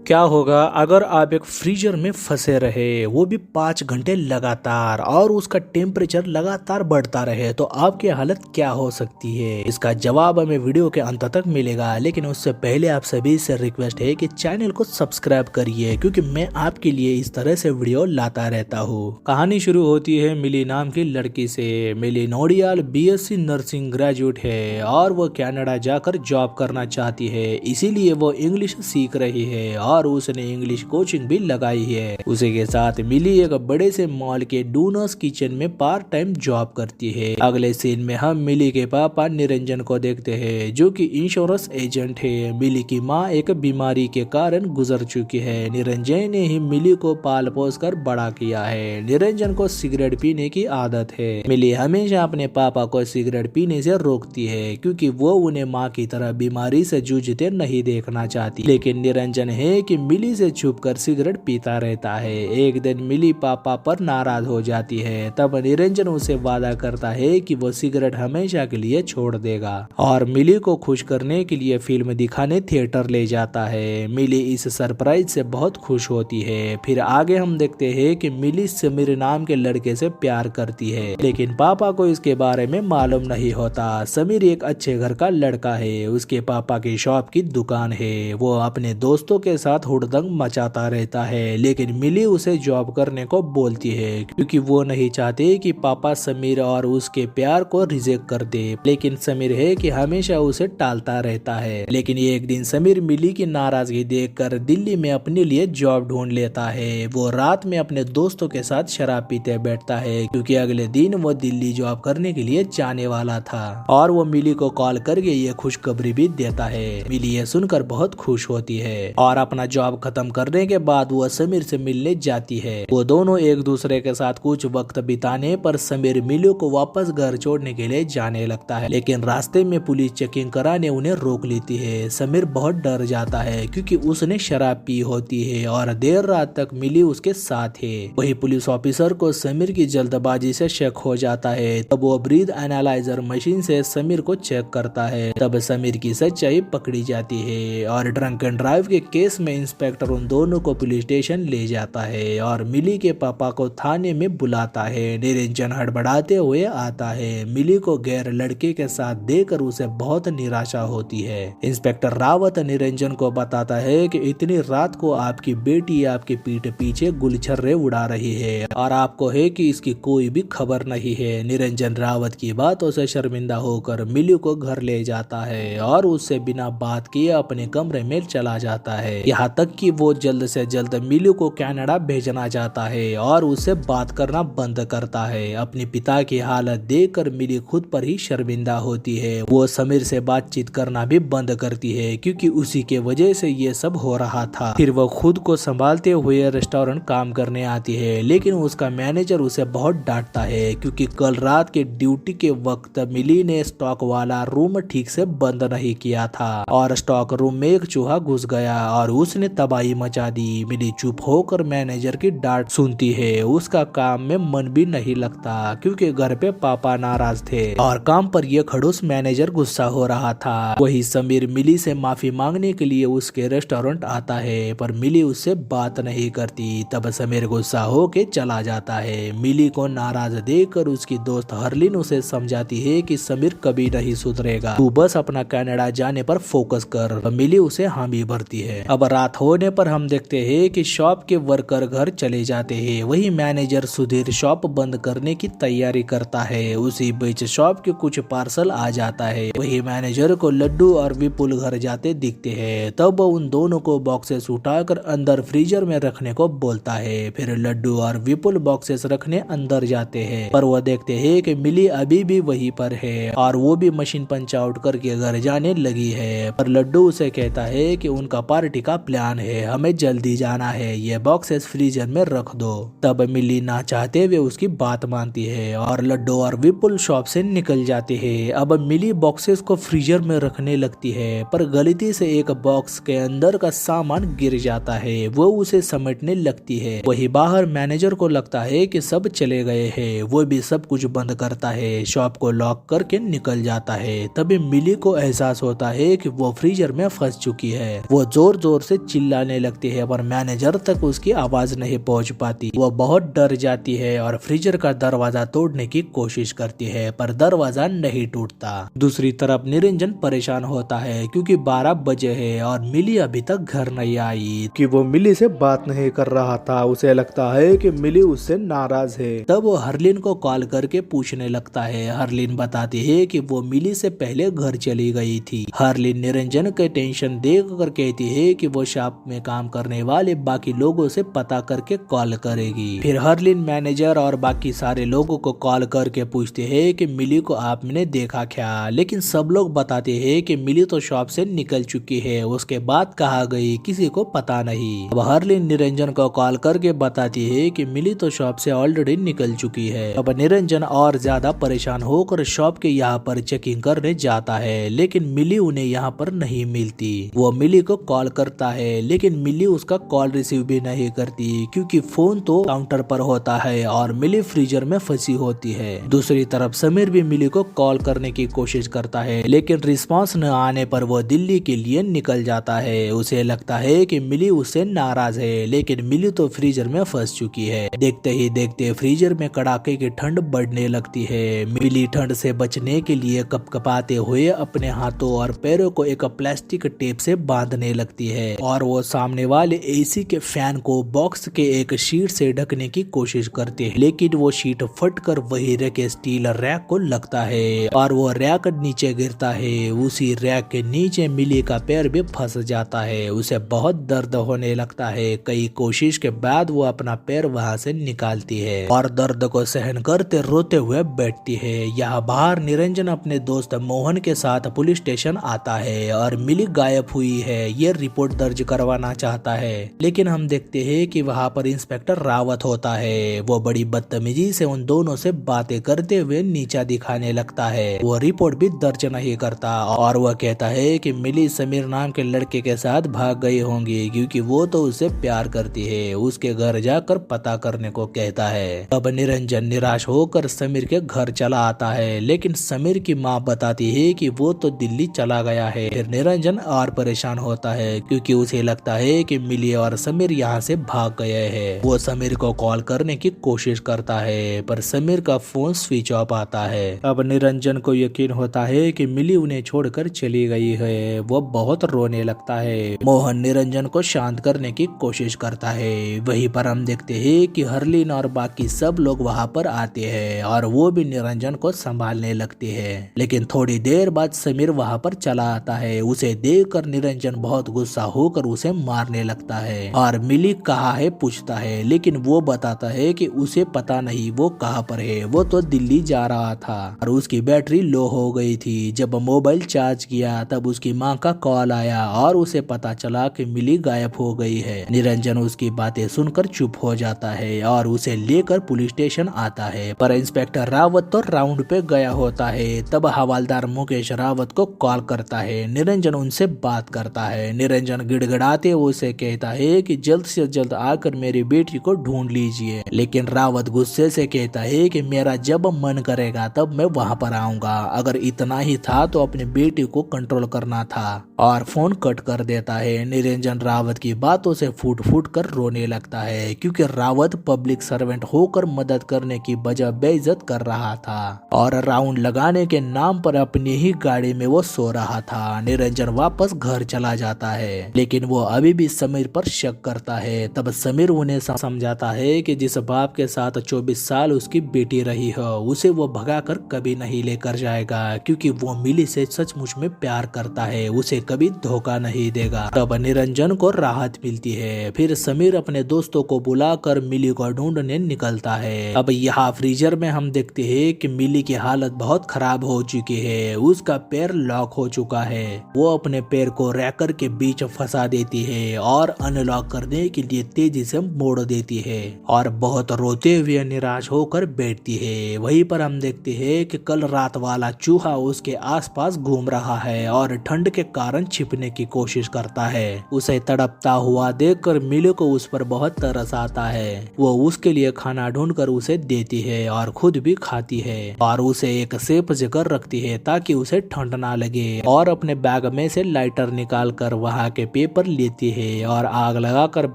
क्या होगा अगर आप एक फ्रीजर में फंसे रहे, वो भी 5 घंटे लगातार, और उसका टेम्परेचर लगातार बढ़ता रहे, तो आपकी हालत क्या हो सकती है? इसका जवाब हमें वीडियो के अंत तक मिलेगा। लेकिन उससे पहले आप सभी से रिक्वेस्ट है कि चैनल को सब्सक्राइब करिए, क्योंकि मैं आपके लिए इस तरह से वीडियो लाता रहता हूँ। कहानी शुरू होती है मिली नाम की लड़की से। मिली नोडियाल बीएससी नर्सिंग ग्रेजुएट है और वो कनाडा जाकर जॉब करना चाहती है, इसीलिए वो इंग्लिश सीख रही है और उसने इंग्लिश कोचिंग भी लगाई है। उसी के साथ मिली एक बड़े से मॉल के डूनर्स किचन में पार्ट टाइम जॉब करती है। अगले सीन में हम मिली के पापा निरंजन को देखते हैं, जो कि इंश्योरेंस एजेंट है। मिली की माँ एक बीमारी के कारण गुजर चुकी है। निरंजन ने ही मिली को पाल पोस कर बड़ा किया है। निरंजन को सिगरेट पीने की आदत है। मिली हमेशा अपने पापा को सिगरेट पीने से रोकती है, क्योंकि वो उन्हें माँ की तरह बीमारी से जूझते नहीं देखना चाहती। लेकिन निरंजन है कि मिली से छुपकर सिगरेट पीता रहता है। एक दिन मिली पापा पर नाराज हो जाती है। तब निरंजन उसे वादा करता है कि वो सिगरेट हमेशा के लिए छोड़ देगा और मिली को खुश करने के लिए फिल्म दिखाने थिएटर ले जाता है। मिली इस सरप्राइज से बहुत खुश होती है। फिर आगे हम देखते हैं कि मिली समीर नाम के लड़के से प्यार करती है, लेकिन पापा को इसके बारे में मालूम नहीं होता। समीर एक अच्छे घर का लड़का है। उसके पापा की शॉप की दुकान है। वो अपने दोस्तों के साथ हुड़दंग मचाता रहता है, लेकिन मिली उसे जॉब करने को बोलती है, क्योंकि वो नहीं चाहते कि पापा समीर और उसके प्यार को रिजेक्ट कर दे। लेकिन समीर है कि हमेशा उसे टालता रहता है। लेकिन एक दिन समीर मिली की नाराजगी देखकर दिल्ली में अपने लिए जॉब ढूंढ लेता है। वो रात में अपने दोस्तों के साथ शराब पीते बैठता है, क्योंकि अगले दिन वो दिल्ली जॉब करने के लिए जाने वाला था। और वो मिली को कॉल करके ये खुशखबरी भी देता है। मिली ये सुनकर बहुत खुश होती है और अपना जॉब खत्म करने के बाद वो समीर से मिलने जाती है। वो दोनों एक दूसरे के साथ कुछ वक्त बिताने पर समीर मिली को वापस घर छोड़ने के लिए जाने लगता है, लेकिन रास्ते में पुलिस चेकिंग कराने उन्हें रोक लेती है। समीर बहुत डर जाता है, क्योंकि उसने शराब पी होती है और देर रात तक मिली उसके साथ है। वही पुलिस ऑफिसर को समीर की जल्दबाजी से शक हो जाता है। तब वो ब्रीथ एनालाइजर मशीन से समीर को चेक करता है। तब समीर की सच्चाई पकड़ी जाती है और ड्रंक एंड ड्राइव के केस में इंस्पेक्टर उन दोनों को पुलिस स्टेशन ले जाता है और मिली के पापा को थाने में बुलाता है। निरंजन हड़बड़ाते हुए आता है। मिली को गैर लड़के के साथ देखकर उसे बहुत निराशा होती है। इंस्पेक्टर रावत निरंजन को बताता है कि इतनी रात को आपकी बेटी आपके पीठ पीछे गुलछर्रे उड़ा रही है और आपको है कि इसकी कोई भी खबर नहीं है। निरंजन रावत की बातों से शर्मिंदा होकर मिली को घर ले जाता है और उससे बिना बात किए अपने कमरे में चला जाता है। यहाँ तक कि वो जल्द से जल्द मिली को कनाडा भेजना चाहता है और उससे बात करना बंद करता है। अपने पिता की हालत देखकर मिली खुद पर ही शर्मिंदा होती है। वो समीर से बातचीत करना भी बंद करती है, क्योंकि उसी के वजह से ये सब हो रहा था। फिर वो खुद को संभालते हुए रेस्टोरेंट काम करने आती है, लेकिन उसका मैनेजर उसे बहुत डांटता है, क्योंकि कल रात के ड्यूटी के वक्त मिली ने स्टॉक वाला रूम ठीक से बंद नहीं किया था और स्टॉक रूम में एक चूहा घुस गया और उसने तबाही मचा दी। मिली चुप होकर मैनेजर की डांट सुनती है। उसका काम में मन भी नहीं लगता, क्योंकि घर पे पापा नाराज थे और काम पर ये खड़ूस मैनेजर गुस्सा हो रहा था। वही समीर मिली से माफी मांगने के लिए उसके रेस्टोरेंट आता है, पर मिली उससे बात नहीं करती। तब समीर गुस्सा होके चला जाता है। मिली को नाराज देखकर उसकी दोस्त हरलिन उसे समझाती है कि समीर कभी नहीं सुधरेगा, तू बस अपना कनाडा जाने पर फोकस कर। मिली उसे हामी भरती है। अब रात होने पर हम देखते हैं कि शॉप के वर्कर घर चले जाते हैं। वही मैनेजर सुधीर शॉप बंद करने की तैयारी करता है। उसी बीच शॉप के कुछ पार्सल आ जाता है। वही मैनेजर को लड्डू और विपुल घर जाते दिखते हैं। तब वो उन दोनों को बॉक्सेस उठाकर अंदर फ्रीजर में रखने को बोलता है। फिर लड्डू और विपुल बॉक्सेस रखने अंदर जाते हैं, पर वो देखते हैं कि मिली अभी भी वहीं पर है और वो भी मशीन पंच आउट करके घर जाने लगी है। पर लड्डू उसे कहता है कि उनका पार्टी का प्लान है, हमें जल्दी जाना है, ये बॉक्सेस फ्रीजर में रख दो। तब मिली ना चाहते हुए उसकी बात मानती है और लड्डू और विपुल शॉप से निकल जाते हैं। अब मिली बॉक्सेस को फ्रीजर में रखने लगती है, पर गलती से एक बॉक्स के अंदर का सामान गिर जाता है। वो उसे समेटने लगती है। वही बाहर मैनेजर को लगता है कि सब चले गए हैं। वो भी सब कुछ बंद करता है, शॉप को लॉक करके निकल जाता है। तभी मिली को एहसास होता है कि वो फ्रीजर में फंस चुकी है। वो जोर जोर से से चिल्लाने लगती है पर मैनेजर तक उसकी आवाज नहीं पहुंच पाती। वो बहुत डर जाती है और फ्रीजर का दरवाजा तोड़ने की कोशिश करती है पर दरवाजा नहीं टूटता। दूसरी तरफ निरंजन परेशान होता है क्योंकि 12 बजे है और मिली अभी तक घर नहीं आई कि वो मिली से बात नहीं कर रहा था। उसे लगता है कि मिली उससे नाराज है। तब वो हरलीन को कॉल करके पूछने लगता है। हरलीन बताती है कि वो मिली से पहले घर चली गई थी। हरलीन निरंजन के टेंशन देख कर कहती है कि वो शॉप में काम करने वाले बाकी लोगों से पता करके कॉल करेगी। फिर हरलीन मैनेजर और बाकी सारे लोगों को कॉल करके पूछते हैं कि मिली को आपने देखा क्या, लेकिन सब लोग बताते हैं कि मिली तो शॉप से निकल चुकी है, उसके बाद कहाँ गई किसी को पता नहीं। अब हरलीन निरंजन को कॉल करके बताती है कि मिली तो शॉप से ऑलरेडी निकल चुकी है। अब निरंजन और ज्यादा परेशान होकर शॉप के यहाँ पर चेकिंग करने जाता है, लेकिन मिली उन्हें यहाँ पर नहीं मिलती। वो मिली को कॉल करता है लेकिन मिली उसका कॉल रिसीव भी नहीं करती क्योंकि फोन तो काउंटर पर होता है और मिली फ्रीजर में फंसी होती है। दूसरी तरफ समीर भी मिली को कॉल करने की कोशिश करता है लेकिन रिस्पांस न आने पर वो दिल्ली के लिए निकल जाता है। उसे लगता है कि मिली उससे नाराज है लेकिन मिली तो फ्रीजर में फंस चुकी है। देखते ही देखते फ्रीजर में कड़ाके की ठंड बढ़ने लगती है। मिली ठंड से बचने के लिए कपकपाते हुए अपने हाथों और पैरों को एक प्लास्टिक टेप से बांधने लगती है और वो सामने वाले एसी के फैन को बॉक्स के एक शीट से ढकने की कोशिश करती है, लेकिन वो शीट फटकर वही रैक स्टील रैक को लगता है और वो रैक नीचे गिरता है। उसी रैक के नीचे मिली का पैर भी फंस जाता है। उसे बहुत दर्द होने लगता है। कई कोशिश के बाद वो अपना पैर वहां से निकालती है और दर्द को सहन करते रोते हुए बैठती है। यहाँ बाहर निरंजन अपने दोस्त मोहन के साथ पुलिस स्टेशन आता है और मिली गायब हुई है ये रिपोर्ट दर्ज करवाना चाहता है, लेकिन हम देखते हैं कि वहाँ पर इंस्पेक्टर रावत होता है। वो बड़ी बदतमीजी से उन दोनों से बातें करते हुए नीचा दिखाने लगता है। वो रिपोर्ट भी दर्ज नहीं करता और वह कहता है कि मिली समीर नाम के लड़के के साथ भाग गई होंगी क्योंकि वो तो उससे प्यार करती है। उसके घर जाकर पता करने को कहता है। अब निरंजन निराश होकर समीर के घर चला आता है, लेकिन समीर की माँ बताती है कि वो तो दिल्ली चला गया है। फिर निरंजन और परेशान होता है क्योंकि उसे लगता है कि मिली और समीर यहाँ से भाग गए हैं। वो समीर को कॉल करने की कोशिश करता है पर समीर का फोन स्विच ऑफ आता है। अब निरंजन को यकीन होता है कि मिली उन्हें छोड़कर चली गई है। वो बहुत रोने लगता है। मोहन निरंजन को शांत करने की कोशिश करता है। वहीं पर हम देखते हैं कि हरलीन और बाकी सब लोग वहाँ पर आते हैं और वो भी निरंजन को संभालने लगते हैं, लेकिन थोड़ी देर बाद समीर वहाँ पर चला आता है। उसे देखकर निरंजन बहुत गुस्सा होकर उसे मारने लगता है और मिली कहाँ है पूछता है, लेकिन वो बताता है कि उसे पता नहीं वो कहाँ पर है, वो तो दिल्ली जा रहा था और उसकी बैटरी लो हो गई थी। जब मोबाइल चार्ज किया तब उसकी माँ का कॉल आया और उसे पता चला कि मिली गायब हो गई है। निरंजन उसकी बातें सुनकर चुप हो जाता है और उसे लेकर पुलिस स्टेशन आता है, पर इंस्पेक्टर रावत तो राउंड पे गया होता है। तब हवालदार मुकेश रावत को कॉल करता है। निरंजन उनसे बात करता है। निरंजन गिड़गिड़ाते उसे कहता है कि जल्द से जल्द आकर मेरी बेटी को ढूंढ लीजिए, लेकिन रावत गुस्से से कहता है कि मेरा जब मन करेगा तब मैं वहां पर आऊंगा। अगर इतना ही था तो अपनी बेटी को कंट्रोल करना था और फोन कट कर देता है। निरंजन रावत की बातों से फूट फूट कर रोने लगता है क्योंकि रावत पब्लिक सर्वेंट होकर मदद करने की बजाय बेइज्जत कर रहा था और राउंड लगाने के नाम पर अपनी ही गाड़ी में वो सो रहा था। निरंजन वापस घर चला जाता है, लेकिन वो अभी भी समीर पर शक करता है। तब समीर उन्हें समझाता है कि जिस बाप के साथ 24 साल उसकी बेटी रही हो उसे वो भगाकर कभी नहीं लेकर जाएगा क्योंकि वो मिली से सचमुच में प्यार करता है, उसे कभी धोखा नहीं देगा। तब निरंजन को राहत मिलती है। फिर समीर अपने दोस्तों को बुलाकर मिली को ढूंढने निकलता है। अब यहाँ फ्रीजर में हम देखते हैं कि मिली की हालत बहुत खराब हो चुकी है। उसका पैर लॉक हो चुका है। वो अपने पैर को रैकर के बीच फंसा देती है और अनलॉक करने के लिए तेजी से मोड़ देती है और बहुत रोते हुए निराश होकर बैठती है। वहीं पर हम देखते हैं कि कल रात वाला चूहा उसके आसपास घूम रहा है और ठंड के कारण छिपने की कोशिश करता है। उसे तड़पता हुआ देखकर मिली को उस पर बहुत तरस आता है। वो उसके लिए खाना ढूंढकर उसे देती है और खुद भी खाती है और उसे एक सेफ जगह रखती है ताकि उसे ठंड ना लगे और अपने बैग में से लाइटर निकाल कर वहाँ के पेपर लेती है और आग लगाकर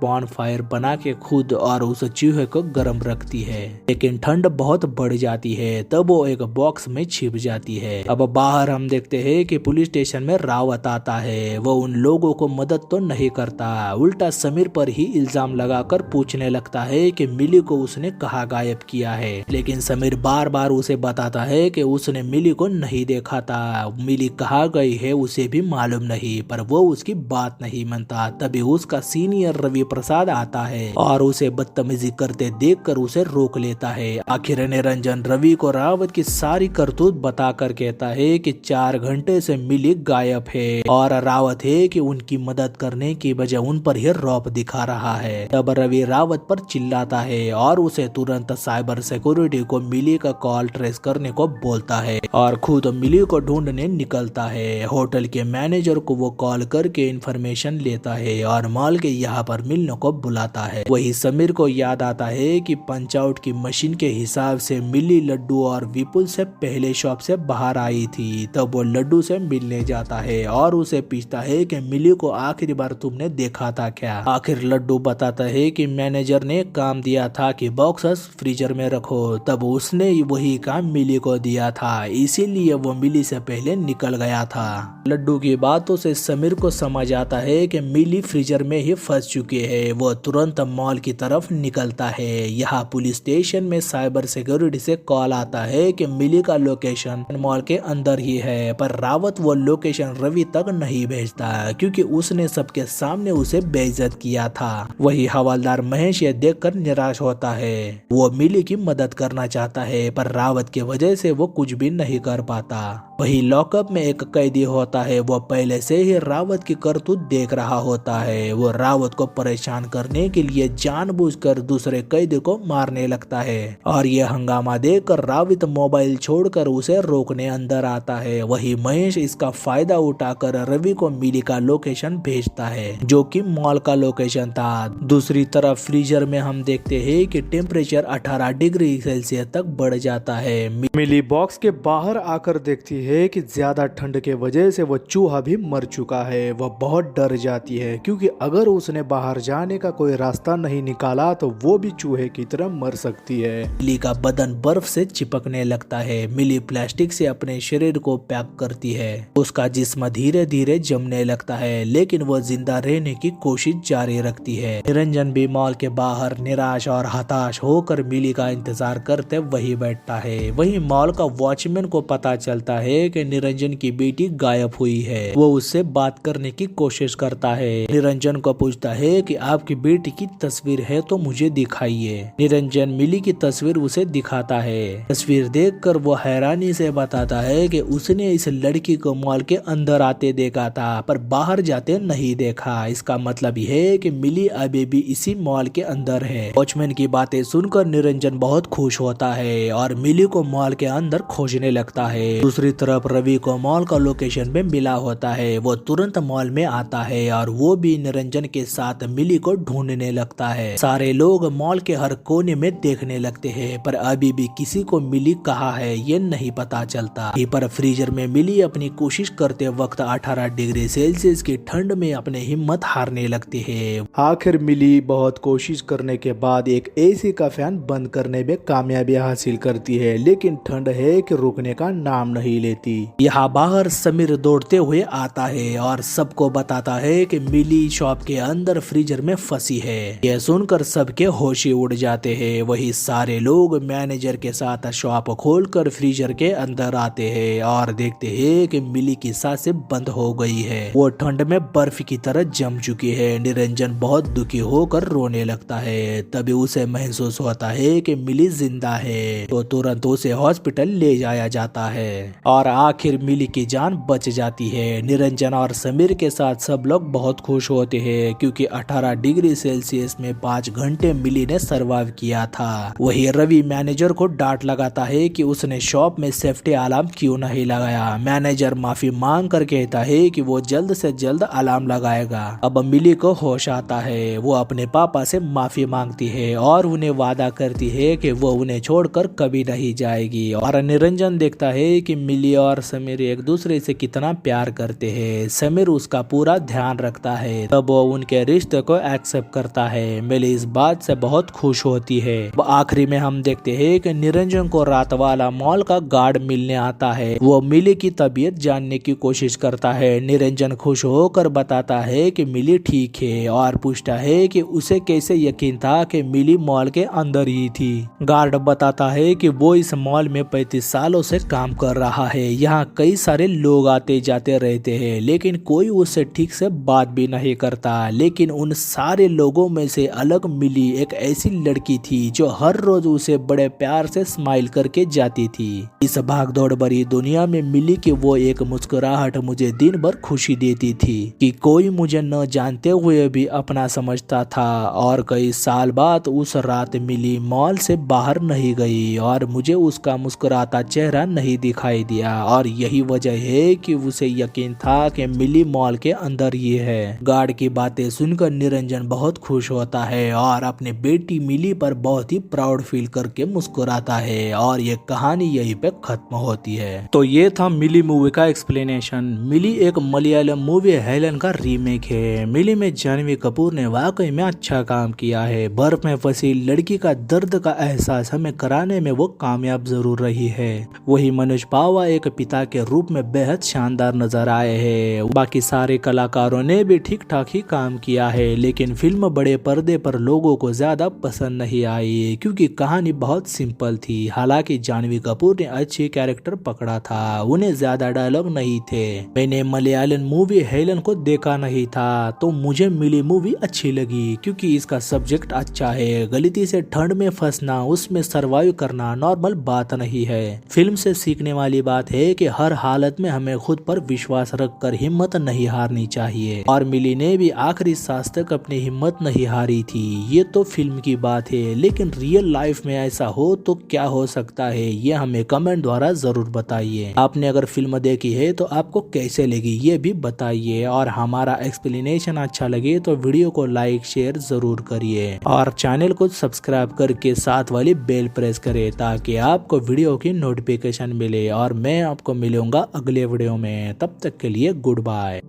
बॉन फायर बना के खुद और उस चूहे को गर्म रखती है। लेकिन ठंड बहुत बढ़ जाती है, तब वो एक बॉक्स में छिप जाती है। अब बाहर हम देखते हैं कि पुलिस स्टेशन में रावत आता है। वो उन लोगों को मदद तो नहीं करता, उल्टा समीर पर ही इल्जाम लगाकर पूछने लगता है कि मिली को उसने कहाँ गायब किया है। लेकिन समीर बार बार उसे बताता है कि उसने मिली को नहीं देखा था, मिली कहाँ गई है उसे भी मालूम नहीं, पर वो उसकी बात नहीं मानता। तभी उसका सीनियर रवि प्रसाद आता है और उसे बदतमीजी करते देखकर उसे रोक लेता है। आखिर निरंजन रवि को रावत की सारी करतूत बताकर कहता है कि 4 घंटे से मिली गायब है और रावत है कि उनकी मदद करने की बजाय उन पर ही रौब दिखा रहा है। तब रवि रावत पर चिल्लाता है और उसे तुरंत साइबर सिक्योरिटी को मिली का कॉल ट्रेस करने को बोलता है और खुद मिली को ढूंढने निकलता है। होटल के मैनेजर को वो कॉल करके इन्फॉर्मेशन लेता है और मॉल के यहाँ पर मिलने को बुलाता है। वही समीर को याद आता है कि पंच आउट की मशीन के हिसाब से मिली लड्डू और विपुल से पहले शॉप से बाहर आई थी। तब वो लड्डू से मिलने जाता है और उसे पूछता है कि मिली को आखिरी बार तुमने देखा था क्या। आखिर लड्डू बताता है कि मैनेजर ने काम दिया था कि बॉक्सेस फ्रीजर में रखो, तब उसने वही काम मिली को दिया था, इसीलिए वो मिली से पहले निकल गया था। लड्डू की बातों से समीर को समझ आता है कि मिली फ्रीजर में ही फंस चुकी है। वो तुरंत मॉल की तरफ निकलता है। यहाँ पुलिस स्टेशन में साइबर सिक्योरिटी से कॉल आता है कि मिली का लोकेशन मॉल के अंदर ही है, पर रावत वो लोकेशन रवि तक नहीं भेजता क्योंकि उसने सबके सामने उसे बेइज्जत किया था। वही हवलदार महेश ये देखकर निराश होता है। वो मिली की मदद करना चाहता है, पर रावत की वजह से वो कुछ भी नहीं कर पाता। वही लॉकअप में एक कैदी होता है। वो पहले से ही रावत की करतूत देख रहा होता है। वो रावत को परेशान करने के लिए जानबूझकर दूसरे कैदी को मारने लगता है और ये हंगामा देखकर रावत मोबाइल छोड़कर उसे रोकने अंदर आता है। वही महेश इसका फायदा उठाकर रवि को मिली का लोकेशन भेजता है, जो कि मॉल का लोकेशन था। दूसरी तरफ फ्रीजर में हम देखते हैं कि टेम्परेचर 18 डिग्री सेल्सियस तक बढ़ जाता है। मिली बॉक्स के बाहर आकर देखती है कि ज्यादा ठंड के वजह से वो चूहा भी मर चुका है। वह बहुत डर जाती है क्योंकि अगर उसने बाहर जाने का कोई रास्ता नहीं निकाला तो वो भी चूहे की तरह मर सकती है। मिली का बदन बर्फ से चिपकने लगता है। मिली प्लास्टिक से अपने शरीर को पैक करती है। उसका जिस्म धीरे धीरे जमने लगता है, लेकिन वो जिंदा रहने की कोशिश जारी रखती है। निरंजन भी मॉल के बाहर निराश और हताश होकर मिली का इंतजार करते वही बैठता है। वही मॉल का वॉचमैन को पता चलता है कि निरंजन की बेटी गायब हुई है। वो उससे बात करने की कोशिश करता है। निरंजन को पूछता है कि आपकी बेटी की तस्वीर है तो मुझे दिखाइए। निरंजन मिली की तस्वीर उसे दिखाता है। तस्वीर देखकर वो हैरानी से बताता है कि उसने इस लड़की को मॉल के अंदर आते देखा था, पर बाहर जाते नहीं देखा। इसका मतलब यह है कि मिली अभी भी इसी मॉल के अंदर है। वॉचमैन की बातें सुनकर निरंजन बहुत खुश होता है और मिली को मॉल के अंदर खोजने लगता है। दूसरी तरफ रवि को मॉल का लोकेशन पे मिला होता है। वो तुरंत मॉल में आता है और वो भी निरंजन के साथ मिली को ढूंढने लगता है। सारे लोग मॉल के हर कोने में देखने लगते हैं, पर अभी भी किसी को मिली कहाँ है ये नहीं पता चलता। पर फ्रीजर में मिली अपनी कोशिश करते वक्त 18 डिग्री सेल्सियस की ठंड में अपने हिम्मत हारने लगती है। आखिर मिली बहुत कोशिश करने के बाद एक एसी का फैन बंद करने में कामयाबी हासिल करती है, लेकिन ठंड है कि रुकने का नाम नहीं लेती। यहाँ बाहर समीर दौड़ते हुए आता है और सबको बताता है कि मिली शॉप के अंदर फ्रीजर में फंसी है। यह सुनकर सबके होश ही उड़ जाते हैं। वही सारे लोग मैनेजर के साथ शॉप खोलकर फ्रीजर के अंदर आते हैं और देखते हैं कि मिली की सांसें बंद हो गई है। वो ठंड में बर्फ की तरह जम चुकी है। निरंजन बहुत दुखी होकर रोने लगता है। तभी उसे महसूस होता है कि मिली जिंदा है, तो तुरंत उसे हॉस्पिटल ले जाया जाता है और आखिर मिली की जान बच जाती है। निरंजन और समीर के साथ सब लोग बहुत खुश होते हैं क्योंकि 18 डिग्री सेल्सियस में 5 घंटे मिली ने सर्वाइव किया था। वही रवि मैनेजर को डांट लगाता है कि उसने शॉप में सेफ्टी अलार्म क्यों नहीं लगाया। मैनेजर माफी मांग कर कहता है कि वो जल्द से जल्द अलार्म लगाएगा। अब मिली को होश आता है। वो अपने पापा से माफी मांगती है और उन्हें वादा करती है कि वो उन्हें छोड़कर कभी नहीं जाएगी। और निरंजन देखता है कि मिली और समीर एक दूसरे से कितना प्यार करते हैं। समीर उसका पूरा ध्यान रखता है, तब वो उनके रिश्ते को एक्सेप्ट करता है। मिली इस बात से बहुत खुश होती है। आखिरी में हम देखते हैं कि निरंजन को रात वाला मॉल का गार्ड मिलने आता है। वो मिली की तबीयत जानने की कोशिश करता है। निरंजन खुश होकर बताता है कि मिली ठीक है और पूछता है कि उसे कैसे यकीन था कि मिली मॉल के अंदर ही थी। गार्ड बताता है कि वो इस मॉल में 35 सालों से काम कर रहा है। यहाँ कई सारे लोग आते जाते रहते हैं, लेकिन कोई उससे ठीक से बात भी नहीं करता। लेकिन उन सारे लोगों में से अलग मिली एक ऐसी लड़की थी जो हर रोज उसे बड़े प्यार से स्माइल करके जाती थी। इस भागदौड़ भरी दुनिया में मिली की वो एक मुस्कुराहट मुझे दिन भर खुशी देती थी कि कोई मुझे न जानते हुए भी अपना समझता था। और कई साल बाद उस रात मिली मॉल से बाहर नहीं गई और मुझे उसका मुस्कुराता चेहरा नहीं दिखाई दिया। और यही वजह है कि उसे यकीन था कि मिली मॉल के अंदर ही है। गार्ड की बातें सुनकर निरंजन बहुत खुश होता है और अपने बेटी मिली पर बहुत ही प्राउड फील करके मुस्कुराता है। और ये कहानी यहीं पे खत्म होती है। तो ये था मिली मूवी का एक्सप्लेनेशन। मिली एक मलयालम मूवी हेलन का रीमेक है। मिली में जानवी कपूर ने वाकई में अच्छा काम किया है। बर्फ में फंसी लड़की का दर्द का एहसास हमें कराने में वो कामयाब जरूर रही है। वही मनोज पावा एक पिता के रूप में बेहद शानदार नजर आए हैं। बाकी सारे कलाकारों ने भी ठीक ठाक ही काम किया है, लेकिन फिल्म बड़े पर्दे पर लोगों को ज्यादा पसंद नहीं आई क्योंकि कहानी बहुत सिंपल थी। हालांकि जानवी कपूर ने अच्छी कैरेक्टर पकड़ा था, उन्हें ज्यादा डायलॉग नहीं थे। मैंने मलयालम मूवी हेलन को देखा नहीं था, तो मुझे मिली मूवी अच्छी लगी क्योंकि इसका सब्जेक्ट अच्छा है। गलती से ठंड में फंसना, उसमें सरवाइव करना नॉर्मल बात नहीं है। फिल्म से सीखने वाली बात है कि हर हालत में हमें खुद पर विश्वास रखकर हिम्मत नहीं हारनी चाहिए। और मिली ने भी आखिरी सांस तक अपनी हिम्मत नहीं हारी थी। ये तो फिल्म की बात है, लेकिन रियल लाइफ में ऐसा हो तो क्या हो सकता है, ये हमें कमेंट द्वारा जरूर बताइए। आपने अगर फिल्म देखी है तो आपको कैसे लगी ये भी बताइए। और हमारा एक्सप्लेनेशन अच्छा लगे तो वीडियो को लाइक शेयर जरूर करिए और चैनल को सब्सक्राइब करके साथ वाली बेल प्रेस करें ताकि आपको वीडियो की नोटिफिकेशन मिले। और मैं आपको मिलूंगा अगले वीडियो में, तब तक के लिए गुड बाय।